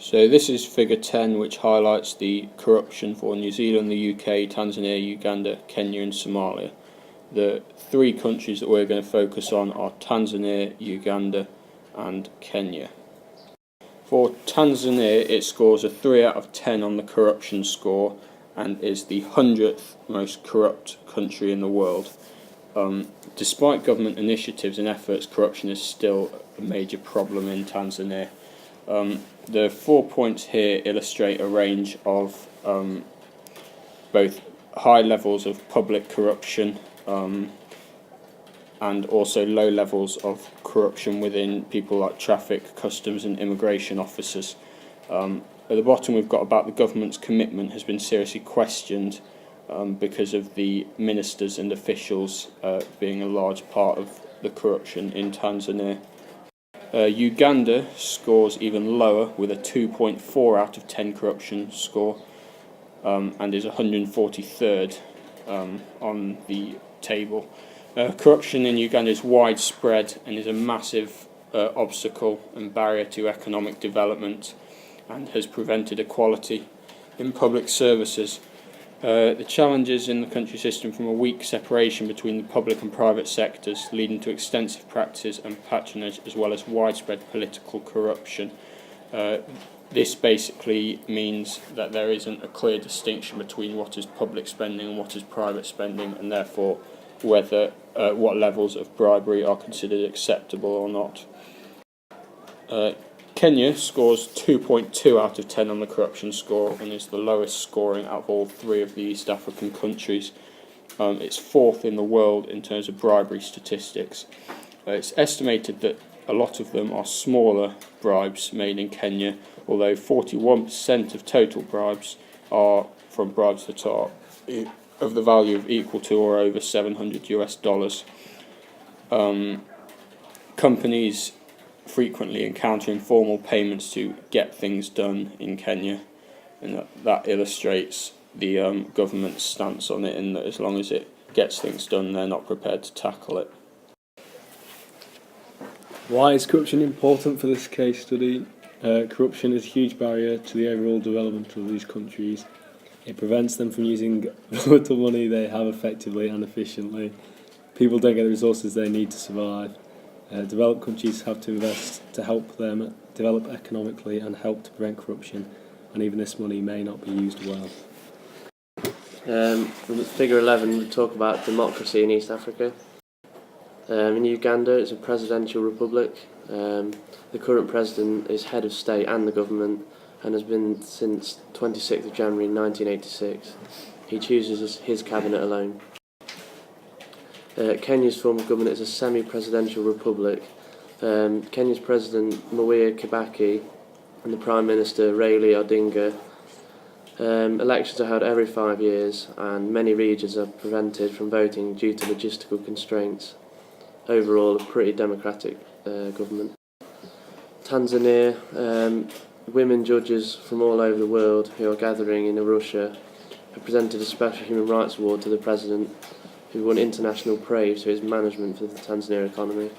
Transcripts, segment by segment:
So this is figure 10, which highlights the corruption for New Zealand, the UK, Tanzania, Uganda, Kenya and Somalia. The three countries that we're going to focus on are Tanzania, Uganda and Kenya. For Tanzania, it scores a 3 out of 10 on the corruption score and is the 100th most corrupt country in the world. Despite government initiatives and efforts, corruption is still a major problem in Tanzania. The 4 points here illustrate a range of both high levels of public corruption and also low levels of corruption within people like traffic, customs and immigration officers. At the bottom we've got about the government's commitment has been seriously questioned because of the ministers and officials being a large part of the corruption in Tanzania. Uganda scores even lower with a 2.4 out of 10 corruption score and is 143rd on the table. Corruption in Uganda is widespread and is a massive obstacle and barrier to economic development and has prevented equality in public services. The challenges in the country system from a weak separation between the public and private sectors, leading to extensive practices and patronage, as well as widespread political corruption. This basically means that there isn't a clear distinction between what is public spending and what is private spending, and therefore whether what levels of bribery are considered acceptable or not. Kenya scores 2.2 out of 10 on the corruption score and is the lowest scoring out of all three of the East African countries. It's fourth in the world in terms of bribery statistics. It's estimated that a lot of them are smaller bribes made in Kenya, although 41% of total bribes are from bribes that are of the value of equal to or over $700 US. Companies frequently encounter informal payments to get things done in Kenya, and that illustrates the government's stance on it, in that as long as it gets things done, they're not prepared to tackle it. Why is corruption important for this case study? Corruption is a huge barrier to the overall development of these countries. It prevents them from using the little money they have effectively and efficiently. People don't get the resources they need to survive. Developed countries have to invest to help them develop economically and help to prevent corruption, and even this money may not be used well. Figure 11, we talk about democracy in East Africa. In Uganda, it's a presidential republic. The current president is head of state and the government, and has been since 26th of January 1986. He chooses his cabinet alone. Kenya's form of government is a semi-presidential republic. Kenya's president, Mwai Kibaki, and the Prime Minister, Raila Odinga. Elections are held every 5 years, and many regions are prevented from voting due to logistical constraints. Overall, a pretty democratic government. Tanzania, women judges from all over the world who are gathering in Arusha have presented a special human rights award to the president, who won international praise for his management for the Tanzania economy.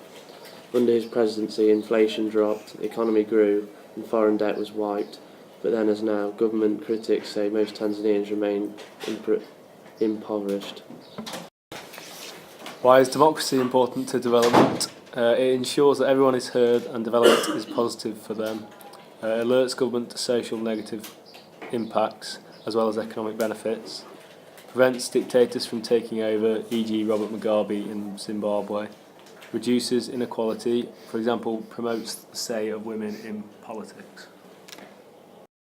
Under his presidency, inflation dropped, the economy grew, and foreign debt was wiped. But then, as now, government critics say most Tanzanians remain impoverished. Why is democracy important to development? It ensures that everyone is heard and development is positive for them. It alerts government to social negative impacts as well as economic benefits. Prevents dictators from taking over, e.g. Robert Mugabe in Zimbabwe. Reduces inequality, for example, promotes the say of women in politics.